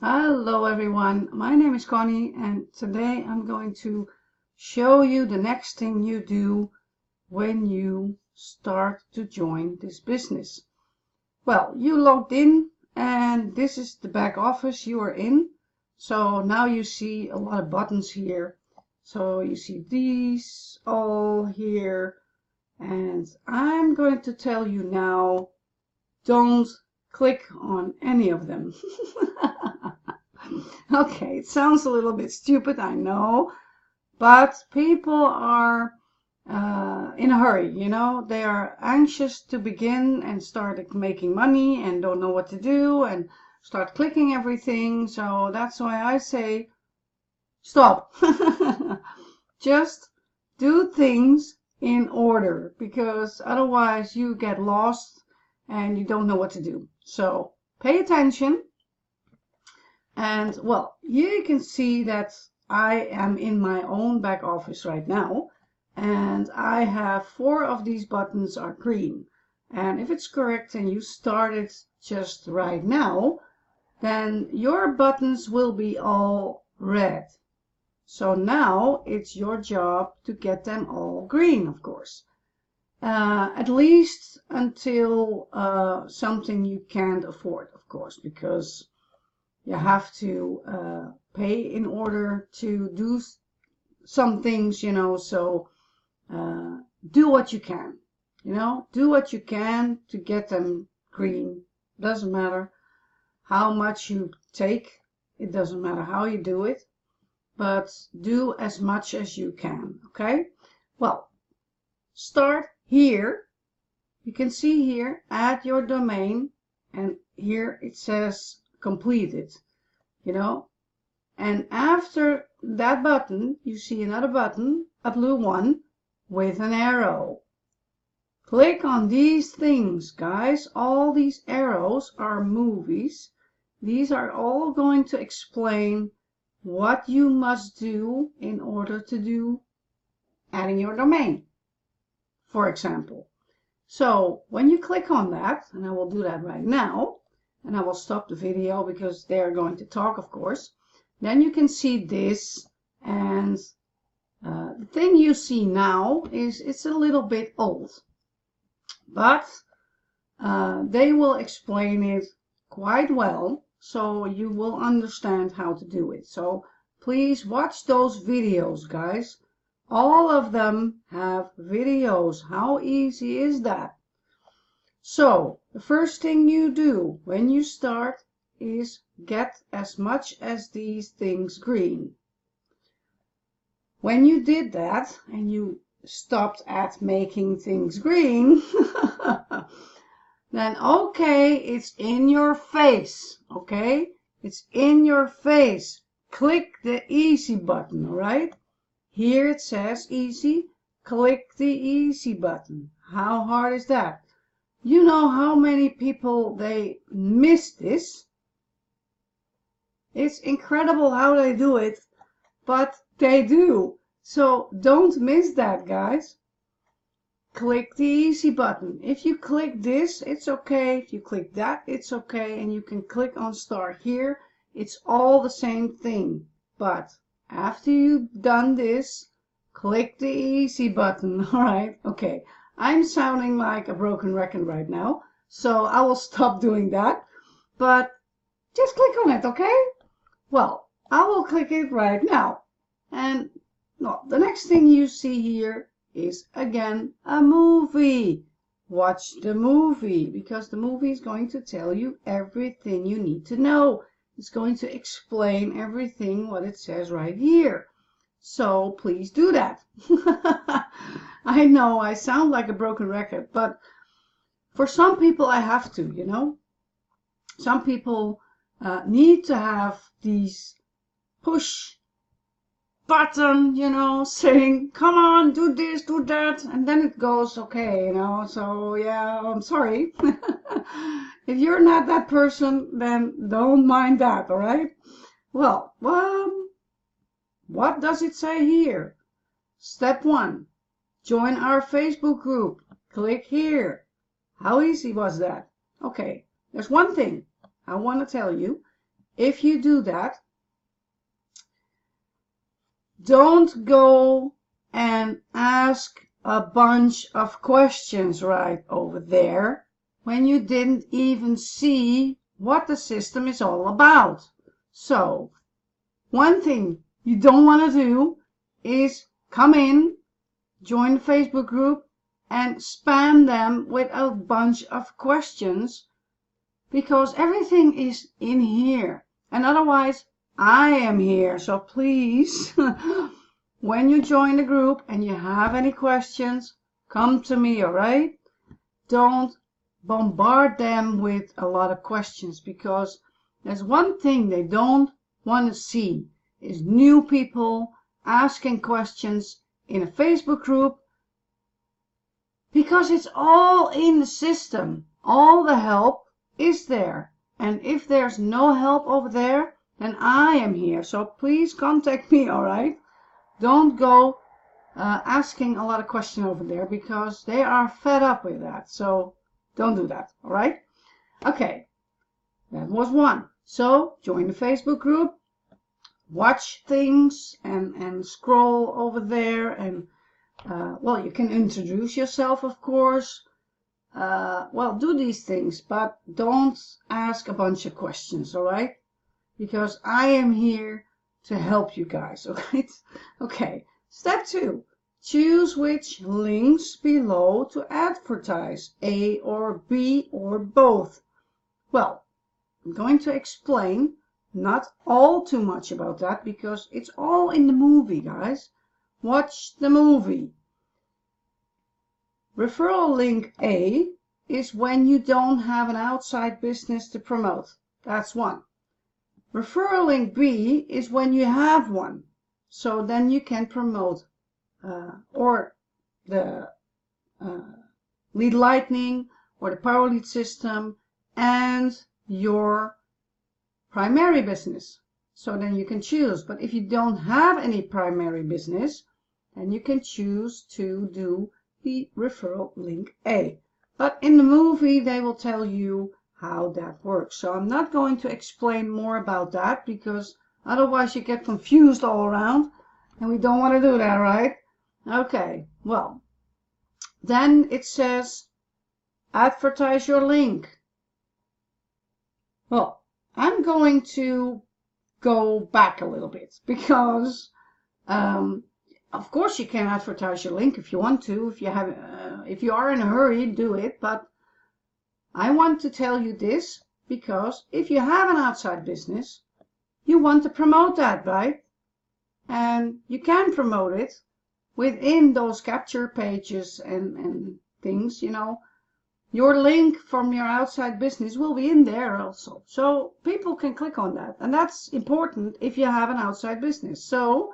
Hello everyone, my name is Connie and today I'm going to show you the next thing you do when you start to join this business. Well, you logged in and this is the back office you are in. So now you see a lot of buttons here. So you see these all here and I'm going to tell you now, don't click on any of them. Okay, it sounds a little bit stupid, I know, but people are in a hurry, they are anxious to begin and start making money and don't know what to do and start clicking everything. So that's why I say stop. Just do things in order, because otherwise you get lost and you don't know what to do. So pay attention. And well, here you can see that I am in my own back office right now, and I have 4 of these buttons are green. And if it's correct and you started just right now, then your buttons will be all red. So now it's your job to get them all green, of course. At least until something you can't afford, of course, because you have to pay in order to do some things, so do what you can, do what you can to get them green. Doesn't matter how much you take, it doesn't matter how you do it, but do as much as you can. Okay, well, start here. You can see here, add your domain, and here it says completed, and after that button you see another button, a blue one with an arrow. Click on these things, guys. All these arrows are movies. These are all going to explain what you must do in order to do adding your domain, for example. So when you click on that, and I will do that right now, and I will stop the video because they are going to talk, of course, then you can see this, and the thing you see now is it's a little bit old, but they will explain it quite well, so you will understand how to do it. So please watch those videos, guys. All of them have videos. How easy is that? So the first thing you do when you start is get as much as these things green. When you did that and you stopped at making things green, then okay, it's in your face, okay? It's in your face. Click the easy button, all right? Here it says easy. Click the easy button. How hard is that? You know how many people they miss this? It's incredible how they do it, but they do. So don't miss that, guys. Click the easy button. If you click this, it's okay. If you click that, it's okay. And you can click on start here. It's all the same thing. But after you've done this, click the easy button. All right? Okay. I'm sounding like a broken record right now, so I will stop doing that. But just click on it, okay? Well, I will click it right now. And well, the next thing you see here is again a movie. Watch the movie, because the movie is going to tell you everything you need to know. It's going to explain everything what it says right here. So please do that. I know I sound like a broken record, but for some people I have to, Some people need to have these push button, saying, come on, do this, do that, and then it goes okay, So yeah, I'm sorry. If you're not that person, then don't mind that, all right? Well, what does it say here? Step 1, join our Facebook group. Click here. How easy was that? Okay, there's one thing I want to tell you. if you do that, don't go and ask a bunch of questions right over there when you didn't even see what the system is all about. So, one thing you don't want to do is come in, join the Facebook group, and spam them with a bunch of questions, because everything is in here. And otherwise, I am here. So please, when you join the group and you have any questions, come to me, all right? Don't bombard them with a lot of questions, because there's one thing they don't want to see is new people asking questions in a Facebook group, because it's all in the system. All the help is there. And if there's no help over there, then I am here. So please contact me, all right? Don't go asking a lot of questions over there, because they are fed up with that. So don't do that, all right? Okay, that was one. So join the Facebook group, watch things, and scroll over there, and well, you can introduce yourself, of course. Well, do these things, but don't ask a bunch of questions, all right? Because I am here to help you guys, all right? Okay, step 2. Choose which links below to advertise, A or B or both. Well, I'm going to explain not all too much about that, because it's all in the movie, guys. Watch the movie. Referral link A is when you don't have an outside business to promote. That's one. Referral link B is when you have one. So then you can promote or the lead lightning or the power lead system and your primary business. So then you can choose. But if you don't have any primary business, then you can choose to do the referral link A. But in the movie they will tell you how that works. So I'm not going to explain more about that, because otherwise you get confused all around, and we don't want to do that, right? Okay, well, then it says advertise your link. Well, I'm going to go back a little bit, because of course you can advertise your link if you want to. If you are in a hurry, do it. But I want to tell you this, because if you have an outside business, you want to promote that, right? And you can promote it within those capture pages and things, you know. Your link from your outside business will be in there also. So people can click on that. And that's important if you have an outside business. So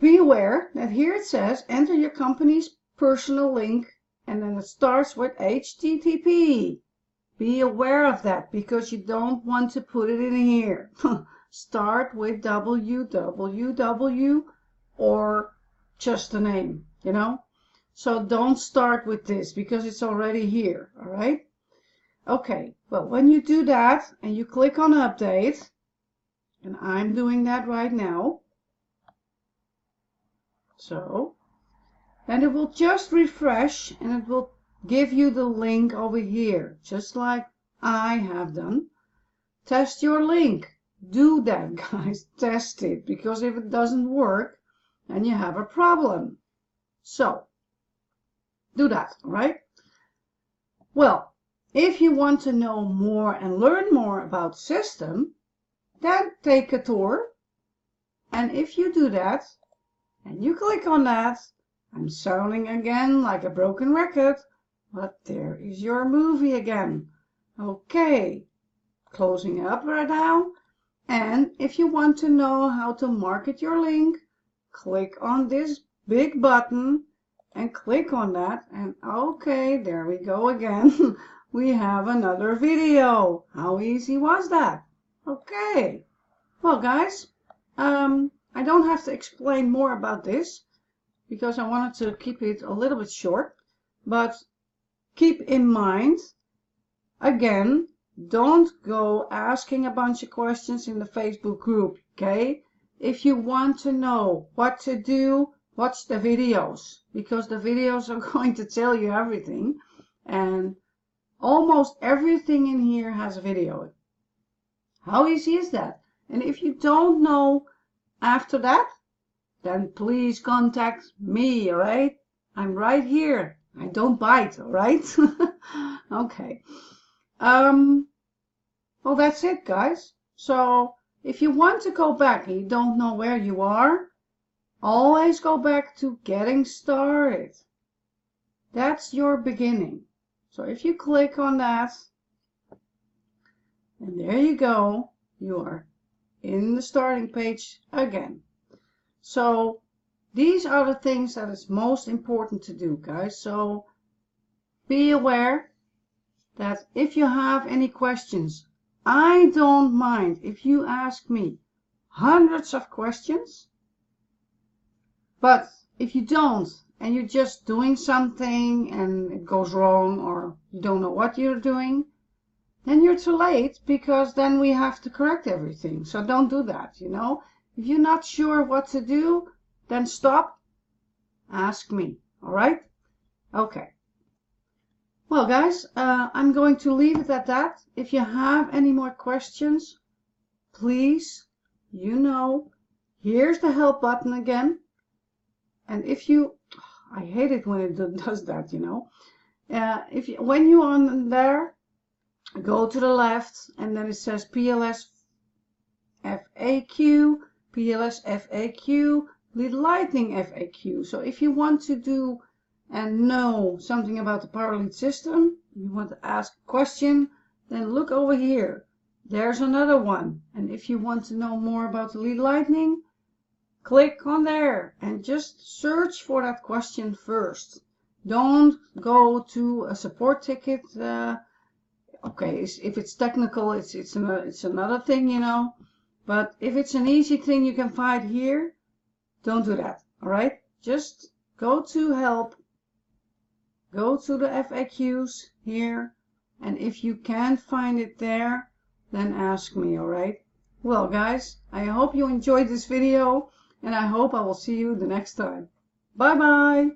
be aware that here it says enter your company's personal link, and then it starts with HTTP. Be aware of that, because you don't want to put it in here. Start with www or just the name, you know. So don't start with this, because it's already here, all right? Okay, well, when you do that and you click on update, and I'm doing that right now, so, and it will just refresh and it will give you the link over here, just like I have done. Test your link. Do that, guys. Test it, because if it doesn't work, then you have a problem. So, do that, all right? Well, if you want to know more and learn more about the system, then take a tour. And if you do that, and you click on that, I'm sounding again like a broken record, but there is your movie again. Okay, closing up right now. And if you want to know how to market your link, click on this big button and click on that. And okay, there we go again. We have another video. How easy was that? Okay. Well, guys, I don't have to explain more about this, because I wanted to keep it a little bit short. But keep in mind, again, don't go asking a bunch of questions in the Facebook group, okay? If you want to know what to do, watch the videos, because the videos are going to tell you everything, and almost everything in here has a video. How easy is that? And if you don't know after that, then please contact me, all right? I'm right here. I don't bite, all right? Okay. Well, that's it, guys. So if you want to go back and you don't know where you are, always go back to getting started. That's your beginning. So if you click on that, and there you go, you are in the starting page again. So these are the things that is most important to do, guys. So be aware that if you have any questions, I don't mind if you ask me hundreds of questions, but if you don't and you're just doing something and it goes wrong or you don't know what you're doing, then you're too late, because then we have to correct everything. So don't do that, you know. If you're not sure what to do, then stop, ask me, all right? Okay. Well, guys, I'm going to leave it at that. If you have any more questions, please, you know, here's the help button again. And if you, I hate it when it does that, you know. When you're on there, go to the left, and then it says PLS FAQ, PLS FAQ, Lead Lightning FAQ. So if you want to do and know something about the power lead system, you want to ask a question, then look over here. There's another one. And if you want to know more about the Lead Lightning, click on there and just search for that question first. Don't go to a support ticket. Okay, if it's technical, it's another thing, you know. But if it's an easy thing you can find here, don't do that. All right, just go to help. Go to the FAQs here, and if you can't find it there, then ask me, all right? Well, guys, I hope you enjoyed this video, and I hope I will see you the next time. Bye-bye!